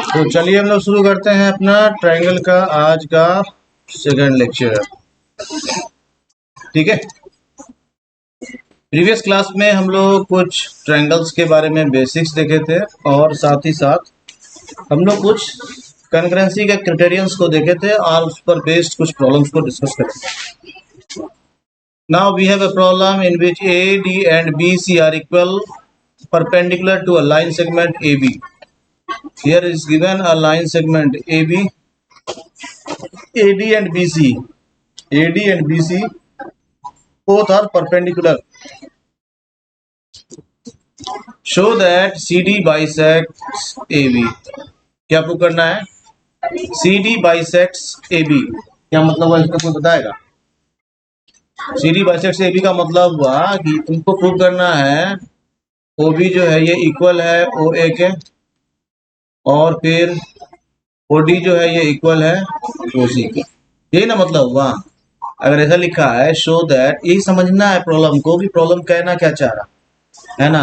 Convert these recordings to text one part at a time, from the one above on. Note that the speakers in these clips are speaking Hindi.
तो चलिए हम लोग शुरू करते हैं अपना ट्रायंगल का आज का सेकंड लेक्चर। ठीक है, प्रीवियस क्लास में हम लोग कुछ ट्रायंगल्स के बारे में बेसिक्स देखे थे और साथ ही साथ हम लोग कुछ कंकरेंसी के क्राइटेरियंस को देखे थे और उस पर बेस्ड कुछ प्रॉब्लम्स को डिस्कस करें। Now we have a problem in which A D and B C are equal perpendicular to a line segment AB. Here is given a line segment AB, AD and BC. AD and BC both are perpendicular. Show that CD bisects AB. क्या प्रूव करना है? CD bisects AB. क्या मतलब हुआ इसका कोई बताएगा? CD bisects AB का मतलब हुआ कि तुमको प्रूव करना है OB जो है ये इक्वल है OA के, और फिर OD जो है ये इक्वल है OC के। यही ना मतलब हुआ। अगर ऐसा लिखा है शो दैट, यही समझना है प्रॉब्लम को, भी प्रॉब्लम कहना क्या चाह रहा है ना,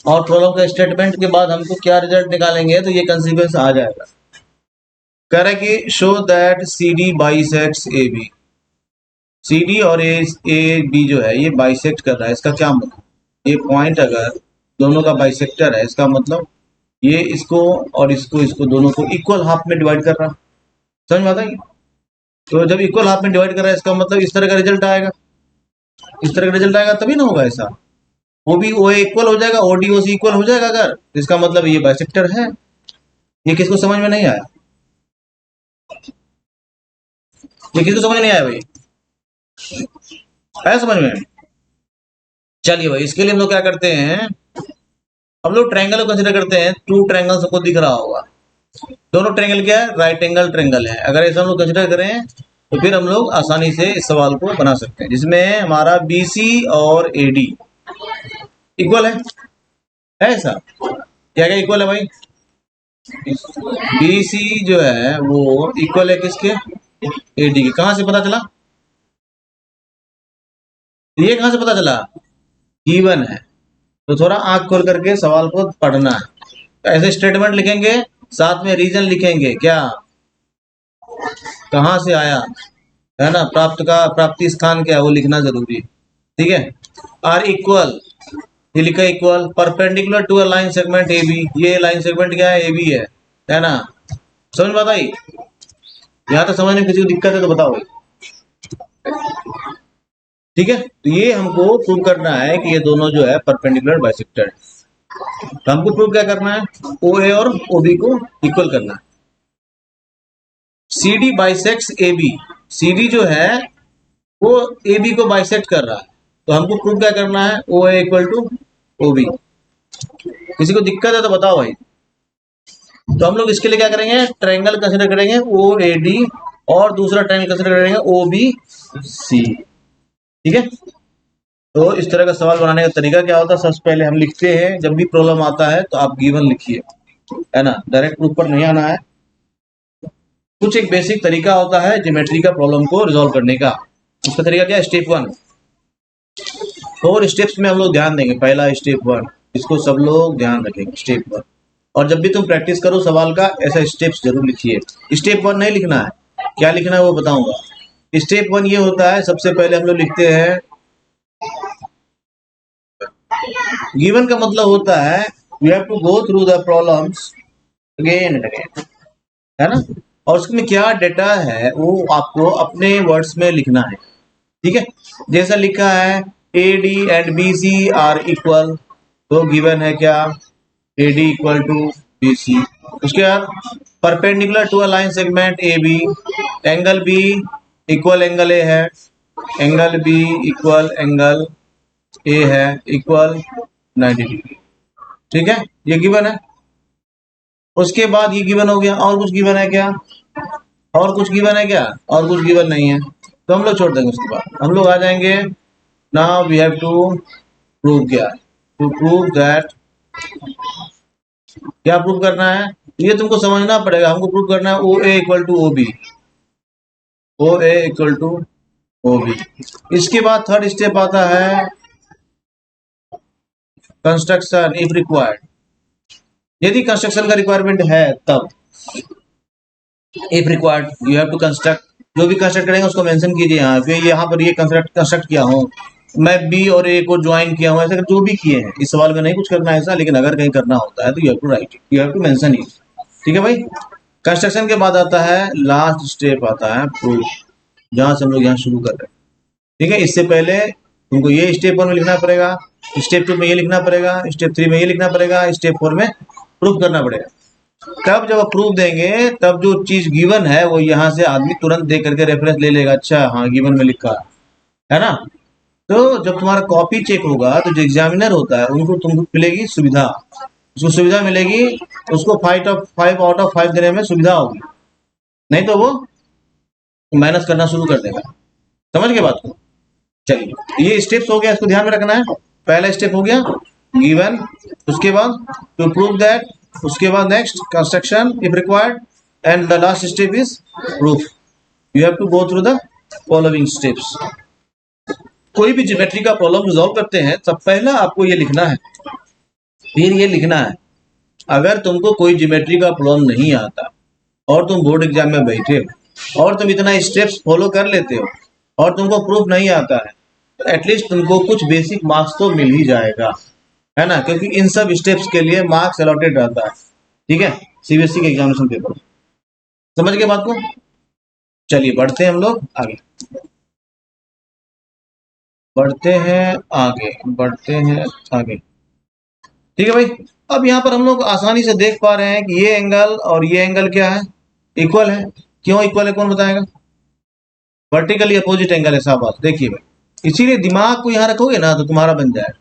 और प्रॉब्लम का स्टेटमेंट के बाद हमको क्या रिजल्ट निकालेंगे तो ये कंसीक्वेंस आ जाएगा। कह रहा है कि show that CD bisects AB। CD और AB जो है ये बाइसेक्ट कर रहा है। इसका क्या मतलब? ये पॉइंट अगर दोनों का बाइसेक्टर है, इसका मतलब ये इसको और इसको दोनों को इक्वल हाफ में डिवाइड कर रहा है। समझ में आता है? तो जब इक्वल हाफ में डिवाइड कर रहा है इसका मतलब इस तरह का रिजल्ट आएगा। इस तरह का रिजल्ट आएगा तभी ना होगा ऐसा। OB OA इक्वल हो जाएगा, OD OC इक्वल हो जाएगा अगर, इसका मतलब ये बाइसेक्टर है। ये किसको समझ में नहीं आया? ये किसको समझ नहीं आया भाई? आया समझ में? चलिए भाई, इसके लिए हम लोग क्या करते हैं, हम लोग ट्रायंगल को कंसीडर करते हैं। टू ट्रायंगल सबको दिख रहा होगा। दोनों ट्रायंगल क्या है? राइट एंगल ट्रायंगल है। अगर ऐसा हम लोग कंसीडर करें तो फिर हम लोग आसानी से इस सवाल को बना सकते हैं, जिसमें हमारा BC और AD इक्वल है ऐसा। क्या क्या इक्वल है भाई? BC जो है वो इक्वल है किसके? AD के। कहां से पता चला? ये कहां से पता चला? गिवन है। तो थोड़ा आंख खोल करके सवाल को पढ़ना है। ऐसे स्टेटमेंट लिखेंगे, साथ में रीजन लिखेंगे, क्या कहां से आया है ना, प्राप्ति स्थान क्या है वो लिखना जरूरी है। ठीक है। आर इक्वल, ये लिखा equal perpendicular to a line segment AB। ये लाइन सेगमेंट क्या है? AB है ना। समझ में आता है? यहाँ तक समझने में किसी को दिक्कत है तो बताओ। ठीक है, तो ये हमको प्रूव करना है कि ये दोनों जो है परपेंडिकुलर बाइसेक्टर है। तो हमको प्रूव क्या करना है? OA और OB को इक्वल करना है। CD bisects AB। CD जो है वो AB को बाइसेक्ट कर रहा है, तो हमको प्रूव क्या करना है? OA equal to OB। किसी को दिक्कत है तो बताओ भाई। तो हम लोग इसके लिए क्या करेंगे? ट्रायंगल कंसीडर करेंगे OAD, और दूसरा ट्रायंगल कंसीडर करेंगे OBC। ठीक है। तो इस तरह का सवाल बनाने का तरीका क्या होता है? सबसे पहले हम लिखते हैं, जब भी प्रॉब्लम आता है तो आप गिवन लिखिए, है ना, डायरेक्ट प्रूफ पर नहीं आना है। कुछ एक बेसिक तरीका होता है ज्योमेट्री का प्रॉब्लम को रिजॉल्व करने का। उसका तरीका क्या है? स्टेप 1। 4 स्टेप्स में हम लोग ध्यान देंगे। पहला स्टेप 1, इसको सब लोग ध्यान रखेंगे, स्टेप 1। और जब भी तुम प्रैक्टिस करो सवाल का, ऐसा स्टेप्स जरूर लिखिए। स्टेप 1 नहीं लिखना है, क्या लिखना है वो बताऊंगा। स्टेप 1 ये होता है, सबसे पहले हम लोग लिखते हैं गिवन का मतलब होता है we have to go through the problems again and again, है ना, और उसमें क्या डेटा है वो आपको अपने वर्ड्स में लिखना है। ठीक है। जैसा लिखा है AD and BC are equal, तो गिवन है क्या? AD equal to BC। उसके बाद perpendicular to a line segment AB, angle B equal angle A है, angle B equal angle A है, इक्वल 90 डिग्री। ठीक है, ये गिवन है। उसके बाद ये गिवन हो गया, और कुछ गिवन है क्या? और कुछ गिवन है क्या? और कुछ गिवन नहीं है, तो हम लोग छोड़ देंगे। उसके बाद हम लोग आ जाएंगे, now we have to prove क्या? टू प्रूव दैट, क्या प्रूव करना है? ये तुमको समझना पड़ेगा। हमको प्रूव करना है OA equal to OB। OA equal to OB। इसके बाद थर्ड स्टेप आता है कंस्ट्रक्शन इफ रिक्वायर्ड। यदि कंस्ट्रक्शन का रिक्वायरमेंट है तब if required you have to construct, जो भी कंस्ट्रक्ट करेंगे उसको मेंशन कीजिए यहाँ पे, यहाँ पर ये कंस्ट्रक्ट किया हूँ मैं, बी और ए को ज्वाइन किया हूँ, ऐसा जो भी किए हैं। इस सवाल में नहीं कुछ करना है ऐसा, लेकिन अगर कहीं करना होता है तो you have to write it, you have to mention it. ठीक है भाई। कंस्ट्रक्शन के बाद आता है लास्ट स्टेप, आता है प्रूफ, जहाँ से हम लोग यहाँ शुरू कर रहे हैं। ठीक है, इससे पहले तुमको ये स्टेप 1 में लिखना पड़ेगा, स्टेप 2 में ये लिखना पड़ेगा, स्टेप 3 में ये लिखना पड़ेगा, स्टेप 4 में प्रूफ करना पड़ेगा। तब जब प्रूफ देंगे तब जो चीज गिवन है वो यहाँ से आदमी तुरंत देख करके रेफरेंस ले लेगा, अच्छा हाँ गिवन में लिखा है ना। तो जब तुम्हारा कॉपी चेक होगा तो जो एग्जामिनर होता है उनको तुमको मिलेगी सुविधा, उसको सुविधा मिलेगी, उसको 5 आउट ऑफ 5 देने में सुविधा होगी, नहीं तो वो माइनस करना शुरू कर देगा। समझ गए बात को। चलिए ये स्टेप्स हो गया, इसको ध्यान में रखना है। पहला स्टेप हो गया गिवन, उसके बाद टू प्रूव दैट, उसके बाद next construction if required, and the last step is proof. You have to go through the following steps. कोई भी ज्योमेट्री का प्रॉब्लम रिजॉल्व करते हैं सब पहला आपको ये लिखना है, फिर ये लिखना है। अगर तुमको कोई ज्योमेट्री का प्रॉब्लम नहीं आता और तुम बोर्ड एग्जाम में बैठे हो और तुम इतना स्टेप्स फॉलो कर लेते हो और तुमको प्रूफ नहीं आता है, तो एटलीस्ट तुमको कुछ बेसिक मार्क्स तो मिल ही जाएगा, है ना, क्योंकि इन सब स्टेप्स के लिए मार्क्स अलॉटेड रहता है। ठीक है, सीबीएसई के एग्जामिनेशन पेपर। समझ गए बात को। चलिए बढ़ते हैं हम लोग आगे, बढ़ते हैं आगे, बढ़ते हैं आगे। ठीक है भाई। अब यहाँ पर हम लोग आसानी से देख पा रहे हैं कि ये एंगल और ये एंगल क्या है, इक्वल है। क्यों इक्वल है कौन बताएगा? वर्टिकली अपोजिट एंगल है, शाबाश। देखिए भाई, इसीलिए दिमाग को यहाँ रखोगे ना तो तुम्हारा बन जाएगा,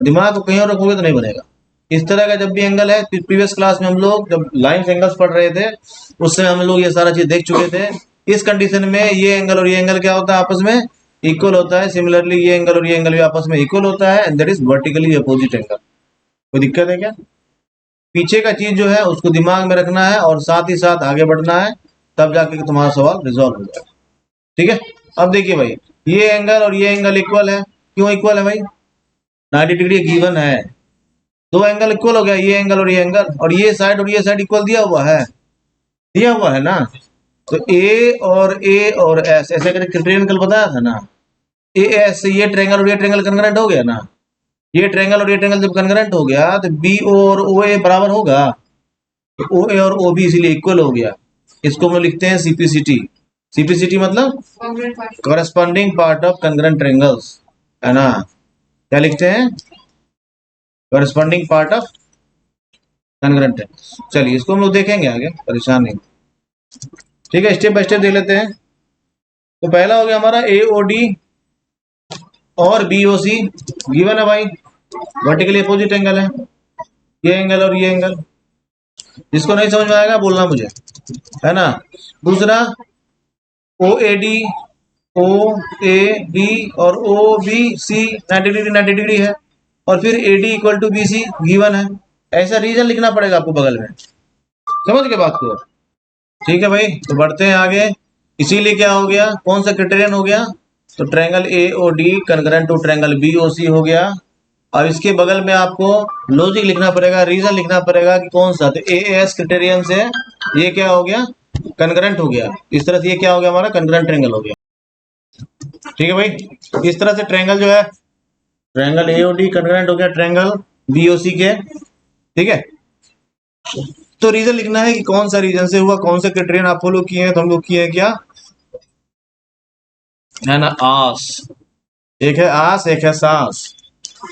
दिमाग को कहीं और रखोगे तो नहीं बनेगा। इस तरह का जब भी एंगल है, प्रीवियस क्लास में हम लोग जब लाइन एंगल्स पढ़ रहे थे उस समय हम लोग ये सारा चीज देख चुके थे। इस कंडीशन में ये एंगल और ये एंगल क्या होता है, आपस में इक्वल होता है। सिमिलरली ये एंगल और ये एंगल भी आपस में इक्वल होता है, and that is vertically opposite angle. कोई दिक्कत है क्या? पीछे का चीज जो है उसको दिमाग में रखना है और साथ ही साथ आगे बढ़ना है, तब जाके तुम्हारा सवाल रिजॉल्व हो जाएगा। ठीक है। अब देखिए भाई, ये एंगल और ये एंगल इक्वल है। क्यों इक्वल है भाई? 90 डिग्री गिवन है, दो एंगल इक्वल हो गया, ये एंगल और ये एंगल, और ये साइड इक्वल दिया हुआ है, दिया हुआ है ना। तो ए और एस ऐसे करके ट्रायंगल बताया था ना, ए एस से ये ट्रायंगल और ये ट्रायंगल कन्ग्रेंट हो गया ना। ये ट्रायंगल और ये ट्रायंगल जब कन्ग्रेंट हो गया तो बी ओ और ओ ए बराबर होगा, तो ओ ए और ओ बी इसीलिए इक्वल हो गया। इसको हम लिखते हैं सीपीसीटी। सीपीसीटी मतलब corresponding part of congruent triangles, है ना। क्या लिखते हैं? Corresponding part of congruent triangles. चलिए इसको हम लोग देखेंगे आगे, परेशान नहीं। ठीक है, स्टेप बाय स्टेप देख लेते हैं। तो पहला हो गया हमारा ए ओ डी और बी ओ सी गिवन है भाई, वर्टिकली अपोजिट एंगल है, ये एंगल और ये एंगल। जिसको नहीं समझ में आएगा बोलना मुझे, है ना। दूसरा ओ A D, O A D और ओ बी सी 90 डिग्री है, और फिर A D equal to B C given है। ऐसा रीजन लिखना पड़ेगा आपको बगल में। समझ के बात को? ठीक है भाई, तो बढ़ते हैं आगे। इसीलिए क्या हो गया, कौन सा क्राइटेरियन हो गया? तो triangle A O D congruent to triangle B O C हो गया। अब इसके बगल में आपको लॉजिक लिखना पड़ेगा, रीजन लिखना पड़ेगा कि कौन सा। तो ए एस क्राइटेरियन से ये क्या हो गया, कन्ग्रेंट हो गया। इस तरह से ये क्या हो गया, हमारा कन्ग्रेंट ट्रायंगल हो गया। ठीक है भाई, इस तरह से ट्रायंगल जो है, ट्रायंगल ए ओ डी कन्ग्रेंट हो गया ट्रायंगल बी ओ सी के। ठीक है, तो रीजन लिखना है कि कौन सा रीजन से हुआ, कौन सा क्राइटेरियन आप फॉलो किए हैं। तो हम लोग किए हैं क्या, है ना, आस। एक है आस, एक है सास।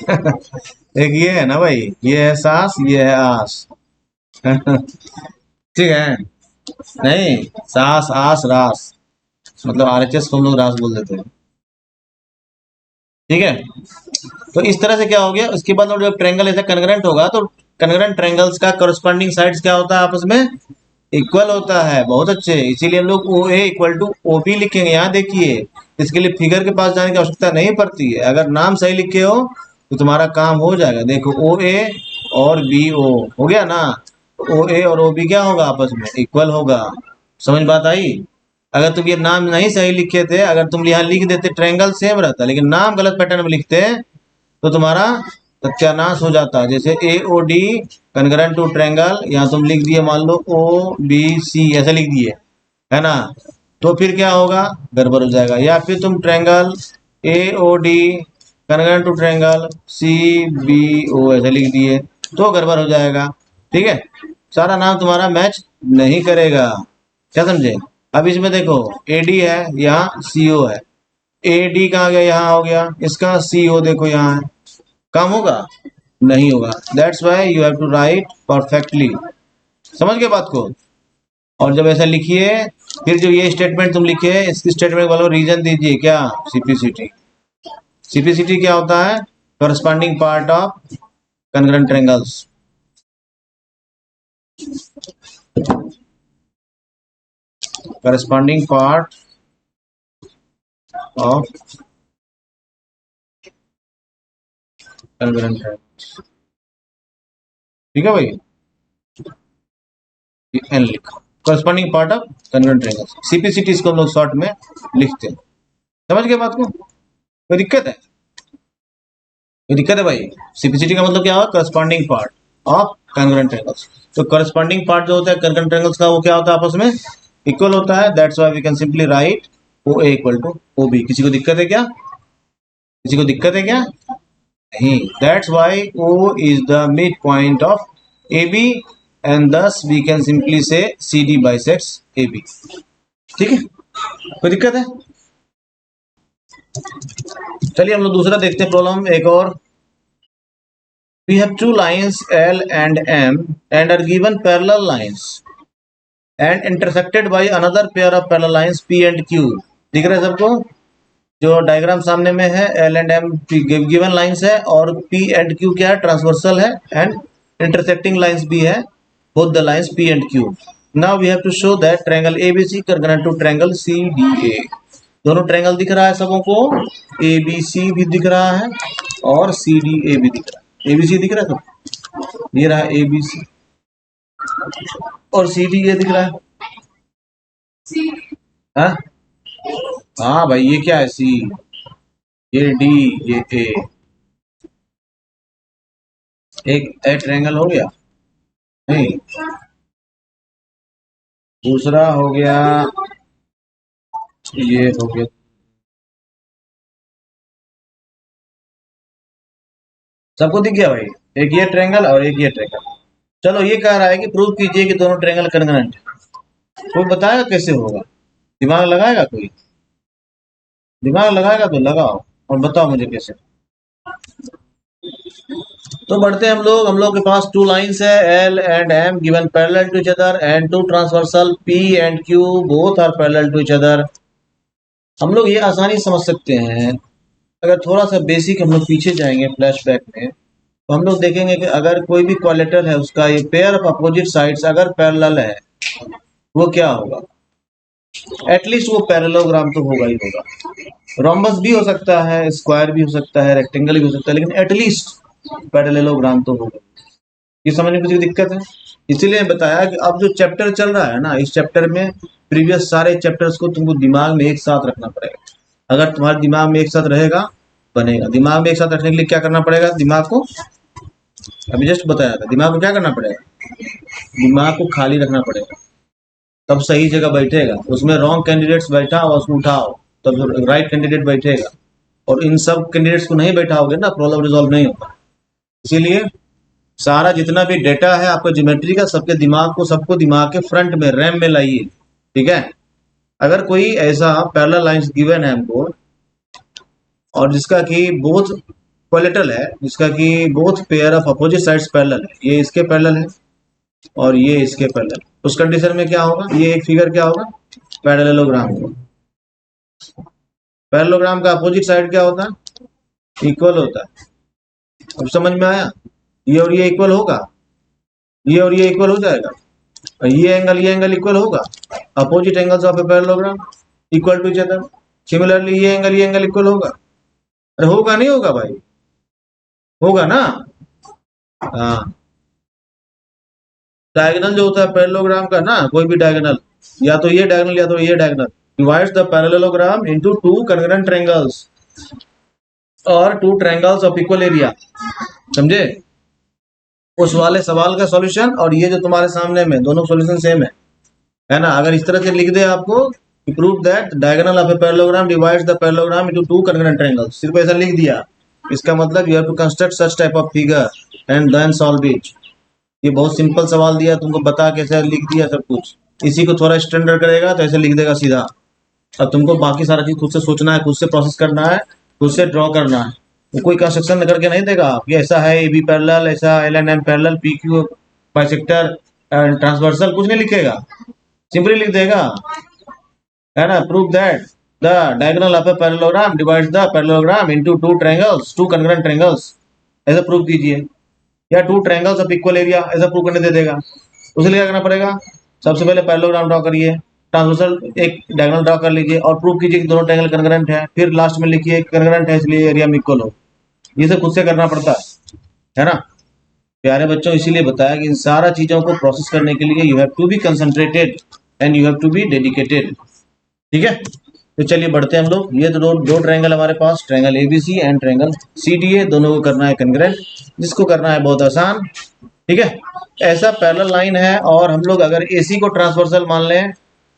एक ये है ना भाई, ये है सास, ये है आस। ठीक है, नहीं सास आस रास, मतलब आरएचएस को हम लोग रास बोल देते हैं। ठीक है, तो इस तरह से क्या हो गया। उसके बाद जब ट्रायंगल ऐसा कन्ग्रेंट होगा तो कन्ग्रेंट ट्रायंगल्स का करस्पॉन्डिंग साइड्स क्या होता है, आपस में इक्वल होता है। बहुत अच्छे, इसीलिए हम लोग ओ A equal to O B लिखेंगे। यहाँ देखिए, इसके लिए फिगर के पास जाने की आवश्यकता नहीं पड़ती है। अगर नाम सही लिखे हो तो तुम्हारा काम हो जाएगा। देखो ओ ए और बी ओ हो गया ना, ओ ए और ओ बी क्या होगा, आपस में इक्वल होगा। समझ बात आई? अगर तुम ये नाम नहीं सही लिखे थे, अगर तुम यहाँ लिख देते ट्रायंगल सेम रहता, लेकिन नाम गलत पैटर्न में लिखते तो तुम्हारा सत्यानाश हो जाता है। जैसे A O D concurrent to triangle, यहाँ तुम लिख दिए मान लो ओ बी सी ऐसा लिख दिए, है ना, तो फिर क्या होगा, गड़बड़ हो जाएगा। या फिर तुम triangle A O D concurrent to triangle C B O ऐसा लिख दिए तो गड़बड़ हो जाएगा। ठीक है, सारा नाम तुम्हारा मैच नहीं करेगा। क्या समझे? अब इसमें देखो ए डी है, यहाँ सी ओ है, ए डी कहाँ गया, यहाँ हो गया, इसका सी ओ देखो यहाँ है, काम होगा? नहीं होगा। That's why you have to write perfectly. समझ गए बात को? और जब ऐसा लिखिए, फिर जो ये स्टेटमेंट तुम लिखे, इसकी स्टेटमेंट वालों रीजन दीजिए। क्या? सीपीसीटी। सीपीसीटी क्या होता है? Corresponding part of concurrent triangles. Corresponding part of concurrent triangles. ठीक है भाई, एन लिखो, corresponding part of concurrent triangles. CPCT इसको हम लोग शॉर्ट में लिखते हैं। समझ गए बात को? कोई दिक्कत है? कोई दिक्कत है भाई? सीपीसीटी का मतलब क्या हुआ? Corresponding part of concurrent triangles. तो करस्पॉन्डिंग पार्ट जो होता है कनकरेंट ट्रायंगल्स का, वो क्या होता है? आपस में इक्वल होता है। That's why we can simply write O A equal to O B. किसी को दिक्कत है क्या? किसी को दिक्कत है क्या? नहीं। That's why O is the midpoint of A B and thus we can simply say CD bisects AB। ठीक है, कोई दिक्कत है? चलिए हम लोग दूसरा देखते हैं प्रॉब्लम एक और। We have two lines L and M and are given parallel lines and intersected by another pair of parallel lines P and Q। दिख रहा है सबको? जो डायग्राम सामने में है, L and M given lines है और P and Q क्या है? ट्रांसवर्सल है एंड इंटरसेक्टिंग लाइंस भी है, both the lines P and Q। Now we have to show that triangle ABC congruent to triangle CDA। दोनों ट्रायंगल दिख रहा है सबों को, ABC भी दिख रहा है और CDA भी दिख रहा है। ABC दिख रहा है सबको, ये रहा ABC और CDA दिख रहा है। हाँ हाँ भाई, ये क्या है? C, ये D, ये A। एक ए ट्रायंगल हो गया, नहीं दूसरा हो गया, ये हो गया। सबको दिख गया भाई? एक ये ट्रायंगल और एक ये ट्रायंगल। चलो ये कह रहा है कि प्रूव कीजिए कि दोनों ट्रायंगल कॉन्ग्रुएंट है। कोई बताएगा कैसे होगा? दिमाग लगाएगा कोई? दिमाग लगाएगा तो लगाओ और बताओ मुझे कैसे। तो बढ़ते हैं हम लोग के पास टू लाइंस है L and M given parallel to each other and two transversal P and Q both are parallel to each other. हम लोग ये आसानी समझ सकते हैं। अगर थोड़ा सा बेसिक हम लोग पीछे जाएंगे फ्लैशबैक में, तो हम लोग देखेंगे कि अगर कोई भी कोलेटरल है उसका ये पेयर ऑफ अपोजिट साइड्स अगर पैरेलल है, वो क्या होगा? एटलीस्ट वो पैरेललोग्राम तो होगा ही होगा। रोम्बस भी हो सकता है, स्क्वायर भी हो सकता है, रेक्टेंगल भी हो सकता है, लेकिन एटलीस्ट पैरेललोग्राम तो होगा। ये समझने में कुछ दिक्कत है? इसीलिए बताया कि अब जो चैप्टर चल रहा है ना, इस चैप्टर में प्रीवियस सारे चैप्टर्स को तुमको दिमाग में एक साथ रखना पड़ेगा। अगर तुम्हारे दिमाग में एक साथ रहेगा बनेगा। दिमाग में एक साथ रखने के लिए क्या करना पड़ेगा? दिमाग को, अभी जस्ट बताया था, दिमाग को क्या करना पड़ेगा? दिमाग को खाली रखना पड़ेगा, तब सही जगह बैठेगा। उसमें रॉन्ग कैंडिडेट्स बैठा और उसको उठाओ, तब राइट कैंडिडेट बैठेगा। और इन सब कैंडिडेट्स को नहीं बैठाओगे ना, प्रॉब्लम रिजॉल्व नहीं होगा। इसीलिए सारा जितना भी डेटा है आपका ज्योमेट्री का, सबके दिमाग को, सबको दिमाग के फ्रंट में, रैम में लाइए। ठीक है? अगर कोई ऐसा पैरेलल लाइंस गिवन है हमको और जिसका कि बोथ कोलेटरल है, जिसका कि both pair of opposite sides parallel है, ये इसके पैरेलल है और ये इसके पैरेलल, उस कंडीशन में क्या होगा? ये एक फिगर क्या होगा? पैरेललोग्राम होगा। पैरेललोग्राम का अपोजिट साइड क्या होता है? इक्वल होता है। अब समझ में आया? ये और ये इक्वल होगा, ये और ये इक्वल हो जाएगा, और ये एंगल इक्वल होगा। Opposite angles of a parallelogram equal to each other. Similarly ये एंगल इक्वल होगा। अरे होगा नहीं होगा भाई? होगा ना? हाँ, डायगोनल जो होता है पैरेललोग्राम का ना, कोई भी डायगोनल, या तो ये डायगोनल या तो ये diagonal, divides the parallelogram into two congruent triangles. और two triangles of equal area, समझे? उस वाले सवाल का सॉल्यूशन और ये जो तुम्हारे सामने में, दोनों सॉल्यूशन सेम है ना? अगर इस तरह से लिख दे आपको, prove that diagonal of a parallelogram divides the parallelogram into two congruent triangles, सिर्फ ऐसा लिख दिया, इसका मतलब you have to construct such type of figure and then solve it. ये बहुत सिंपल सवाल दिया, तुमको बता कैसे लिख दिया सब कुछ। इसी को थोड़ा स्टैंडर्ड करेगा तो ऐसे लिख देगा सीधा। अब तुमको बाकी सारा चीज खुद से सोचना है, खुद से प्रोसेस करना है, खुद से ड्रॉ करना है। वो कोई कंस्ट्रक्शन करके नहीं देगा कि ऐसा है ए बी पैरेलल, ऐसा L N M parallel, P Q bisector transversal, कुछ नहीं लिखेगा, सिंपली लिख देगा, है ना? Prove that the diagonal of a parallelogram divides the parallelogram into two triangles, two congruent triangles, ऐसा प्रूव कीजिए। या two triangles of equal area, ऐसा प्रूव करने दे देगा। उसके लिए क्या करना पड़ेगा? सबसे पहले पैरेललोग्राम ड्रॉ करिए, ट्रांसवर्सल एक डायगोनल ड्रॉ कर लीजिए और प्रूव कीजिए कि दोनों ट्रायंगल कॉन्ग्रुएंट है। फिर लास्ट में लिखिए कॉन्ग्रुएंट है इसलिए एरिया में इक्वल हो। ये सब खुद से करना पड़ता है ना प्यारे बच्चों? इसीलिए बताया कि इन सारा चीजों को प्रोसेस करने के लिए you have to be concentrated and you have to be dedicated. ठीक है, तो चलिए बढ़ते हैं हम लोग। ये तो दो ट्रायंगल हमारे पास, triangle ABC and triangle CDA, दोनों को करना है कॉन्ग्रुएंट, जिसको करना है बहुत आसान। ठीक है, ऐसा पैरेलल लाइन है और हम लोग अगर एसी को ट्रांसवर्सल मान लें,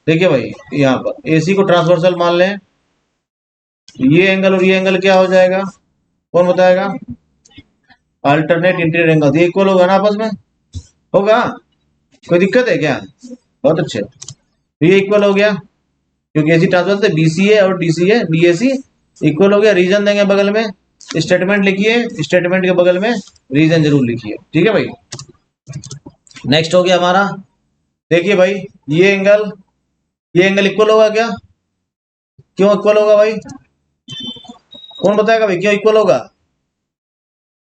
देखिए भाई यहाँ पर एसी को ट्रांसवर्सल मान लें, ये एंगल और ये एंगल क्या हो जाएगा, कौन बताएगा? अल्टरनेट इंटीरियर एंगल, ये इक्वल होगा ना आपस में? होगा? कोई दिक्कत है क्या? बहुत अच्छे, तो ये इक्वल हो गया क्योंकि एसी ट्रांसवर्सल थे, बीसीए और डीसीए डीएसी इक्वल हो गया। रीजन देंगे बगल में, स्टेटमेंट लिखिए, स्टेटमेंट के बगल में रीजन जरूर लिखिए। ठीक है भाई, नेक्स्ट हो गया हमारा, देखिए भाई ये एंगल इक्वल होगा क्या? क्यों इक्वल होगा भाई? कौन बताएगा भाई क्यों इक्वल होगा?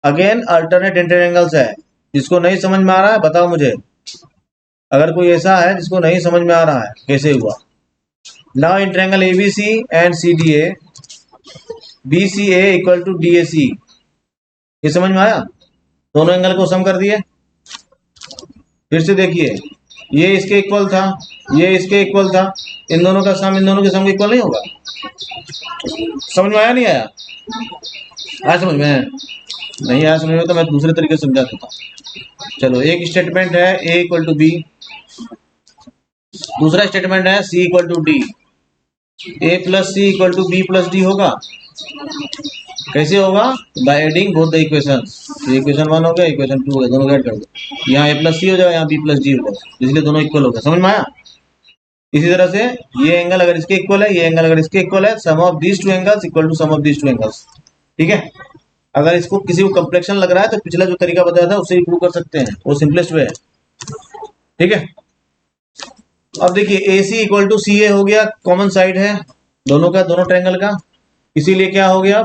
अगेन अल्टरनेट इंटीरियर एंगल्स है। जिसको नहीं समझ में आ रहा है बताओ मुझे, अगर कोई ऐसा है जिसको नहीं समझ में आ रहा है कैसे हुआ। Now in triangle ABC and CDA, BCA equal to DAC, ये समझ में आया? दोनों एंगल को सम कर दिए। फिर से देखिए, ये इसके इक्वल था, ये इसके इक्वल था, इन दोनों का सम इन दोनों के सम के इक्वल नहीं होगा। समझ में आया नहीं आया? आया समझ में? नहीं आया समझ में तो मैं दूसरे तरीके से समझा देता हूँ। चलो, एक स्टेटमेंट है ए इक्वल टू बी, दूसरा स्टेटमेंट है C equal to D. A plus C equal to B plus D होगा। कैसे होगा? By adding both the equations. Equation 1 हो गया, इक्वेशन 2 हो गया, दोनों ऐड कर दो। यहाँ ए प्लस सी हो जाएगा, यहाँ बी प्लस डी हो जाएगा, इसलिए दोनों इक्वल हो गया। समझ में आया? इसी तरह से ये एंगल अगर इसके इक्वल है, ये एंगल अगर इसके इक्वल है, sum of these two angles equal to sum of these two angles. ठीक है, अगर इसको किसी को कंप्लेक्शन लग रहा है तो पिछला जो तरीका बताया था उससे ही प्रूव कर सकते हैं, वो सिंपलेस्ट वे है। ठीक है, अब देखिए ए सी इक्वल टू सी ए हो गया, कॉमन साइड है दोनों का, दोनों ट्रायंगल का, इसीलिए क्या हो गया?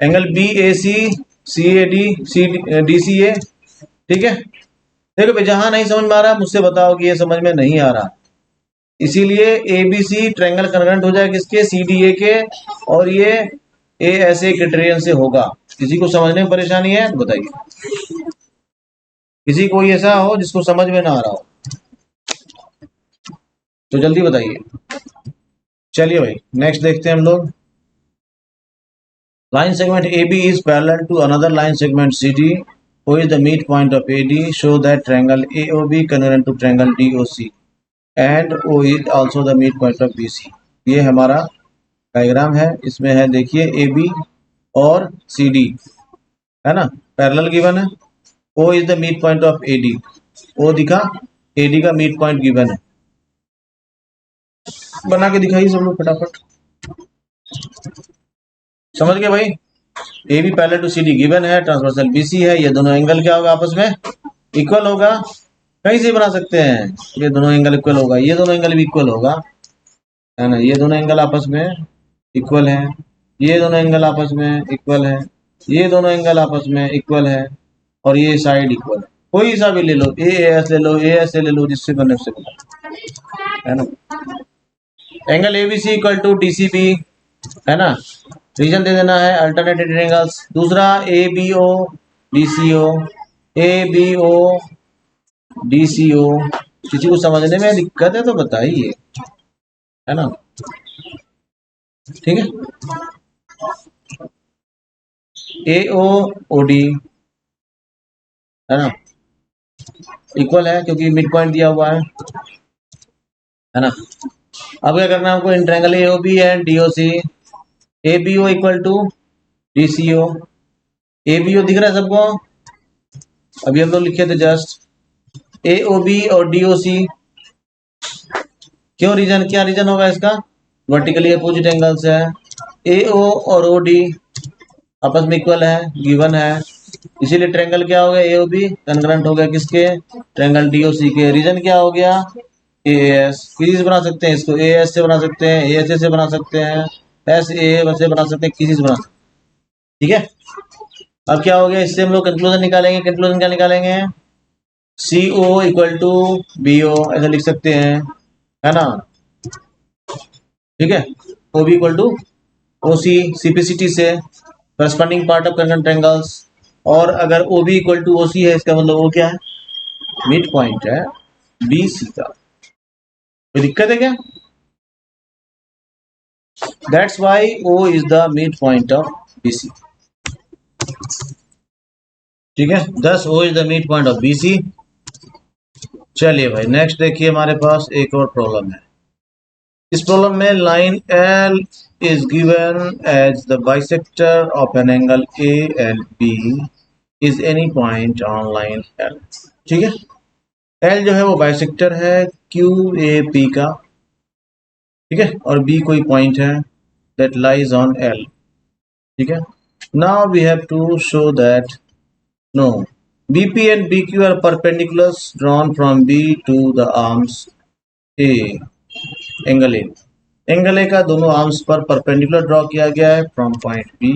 Angle B A C C A D C D C A. ठीक है, देखो भाई जहां नहीं समझ में आ रहा मुझसे बताओ कि ये समझ में नहीं आ रहा, इसीलिए A B C triangle convergent हो जाएगा किसके? सी डी ए के, और ये ए ऐसे क्राइटेरियन से होगा। किसी को समझने में परेशानी है बताइए, किसी को ऐसा हो जिसको समझ में ना आ रहा हो तो जल्दी बताइए। चलिए भाई नेक्स्ट देखते हैं हम लोग। Line segment AB is parallel to another line segment CD, O is the midpoint of AD, show that triangle AOB congruent to triangle DOC and O is also the midpoint of BC। ये हमारा डायग्राम है, इसमें है देखिए AB और CD, है ना, पैरेलल गिवन है। O is the midpoint of AD, O दिखा, AD का मिड पॉइंट गिवन है। बना के दिखाइए सब लोग फटाफट, समझ गए भाई? A B parallel to C D given है, ट्रांसवर्सल बीसी है, ये दोनों एंगल क्या होगा? आपस में इक्वल होगा। कहीं से बना सकते हैं, ये दोनों एंगल इक्वल होगा, ये दोनों एंगल भी इक्वल होगा, है ना, ये दोनों एंगल आपस में इक्वल है, ये दोनों एंगल आपस में इक्वल है, ये दोनों एंगल आपस में इक्वल है, और ये साइड इक्वल है। कोई सा भी ले लो, ए एस ले लो, ए एस ले लो, जिससे बने उससे बना, है ना। Angle A B C equal to D C B, है ना, रीजन दे देना है अल्टरनेटेड एंगल्स। दूसरा A B O D C O, A B O D C O. किसी को समझने में दिक्कत है तो बताइए, है ना, ठीक है। AO OD है ना, इक्वल है क्योंकि मिड पॉइंट दिया हुआ है ना। अब क्या करना है हमको, in triangle AOB and DOC, ABO equal to DCO। ABO दिख रहा है सबको, अभी हम लोग लिखे थे जस्ट। AOB और DOC, क्यों रीजन, क्या रीजन होगा इसका, वर्टिकली अपोजिट एंगल्स है। AO और OD आपस में इक्वल है, गिवन है, इसीलिए ट्रायंगल क्या हो गया, AOB कॉन्ग्रुएंट हो गया किसके, ट्रायंगल DOC के। रीजन क्या हो गया, AS। किसी से बना सकते हैं इसको, AS से बना सकते हैं, ASA से बना सकते हैं, SA से बना सकते हैं, किसी से बना सकते हैं, ठीक है। अब क्या हो गया, इससे हम लोग कंक्लूजन निकालेंगे। कंक्लूजन क्या निकालेंगे, CO इक्वल टू BO ऐसा लिख सकते हैं, है ना, ठीक है। OB equal to OC, simplicity से corresponding part of congruent triangles. और अगर OB इक्वल टू OC है, इसका मतलब वो क्या है, मिड पॉइंट है BC का। कोई दिक्कत है क्या, that's why O is the midpoint of BC, ठीक है। दस O is the midpoint of BC। चलिए भाई नेक्स्ट देखिए, हमारे पास एक और प्रॉब्लम है। इस प्रॉब्लम में line L is given as the bisector of an angle A and B is any point on line L, ठीक है। L जो है वो बाइसेक्टर है QAP का, ठीक है, और B कोई पॉइंट है that lies on L, ठीक है। Now we have to show that no BP and BQ are perpendiculars drawn from B to the arms A, angle A। Angle A का दोनों आर्म्स पर परपेंडिकुलर ड्रॉ किया गया है फ्रॉम पॉइंट बी।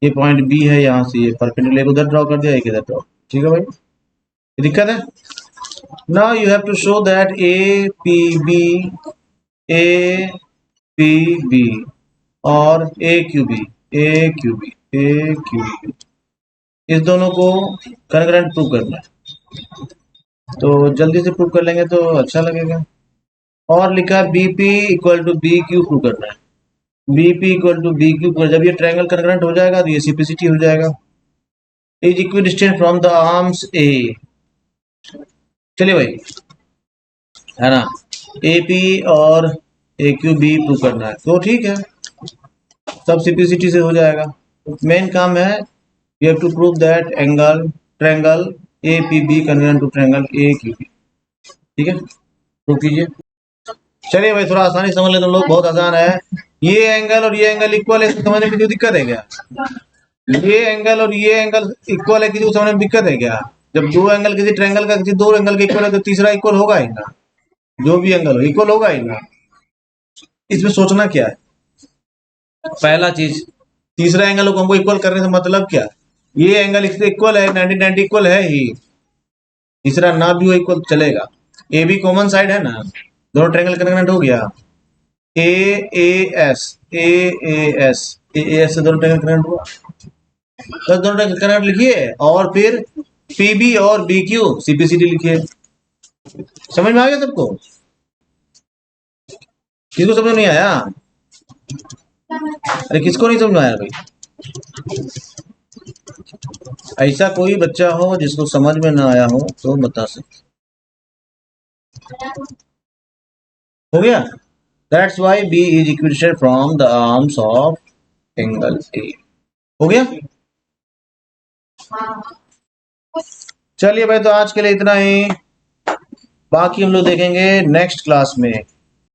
ये पॉइंट बी है, यहाँ से ये परपेंडिकुलर एक उधर ड्रॉ कर दिया, एक इधर ड्रॉ, ठीक है भाई, दिक्कत है। Now you have to show that APB APB और AQB इस दोनों को कॉन्ग्रुएंट प्रूव करना है, तो जल्दी से प्रूव कर लेंगे तो अच्छा लगेगा। और लिखा BP equal to BQ prove करना है। BP इक्वल टू BQ पर जब ये ट्रायंगल कॉन्ग्रुएंट हो जाएगा तो ये सिंप्लिसिटी हो जाएगा। Is equidistant from the arms A, चलिए भाई, है ना, AP और AQB प्रूव करना है, तो ठीक है, सब सिंप्लिसिटी से हो जाएगा। मेन काम है you have to prove that triangle APB congruent to triangle AQB, ठीक है, प्रूव कीजिए। चलिए भाई थोड़ा आसानी समझ लेते हम लोग, बहुत आसान है। ये एंगल और ये एंगल इक्वल है, समझने में कोई दिक्कत है क्या, ये एंगल और ये एंगल इक्वल है, किसी को समझने में दिक्कत है क्या। जब दो एंगल किसी ट्रायंगल का किसी दो एंगल का इक्वल है तो तीसरा इक्वल होगा ही ना, जो भी एंगल हो इक्वल होगा ही ना। इसमें सोचना क्या है, पहला चीज, तीसरा एंगल को हमको इक्वल करने से मतलब क्या, ये एंगल इससे इक्वल है, 90 90 इक्वल है ही, तीसरा ना भी हो इक्वल चलेगा। ए बी कॉमन साइड है ना, दोनों ट्रायंगल कनेक्ट हो गया। AAS AAS AAS से दोनों ट्रायंगल कनेक्ट हुआ, तो दोनों ट्रायंगल कनेक्ट लिखिए, और फिर PB और BQ CPCD लिखिए। समझ में आ गया सबको, किसको समझ नहीं आया, अरे किसको नहीं समझ में आया भाई, ऐसा कोई बच्चा हो जिसको समझ में ना आया हो तो बता सकते, हो गया। That's why B is equidistant from the arms of angle A, हो गया। चलिए भाई तो आज के लिए इतना ही, बाकी हम लोग देखेंगे नेक्स्ट क्लास में।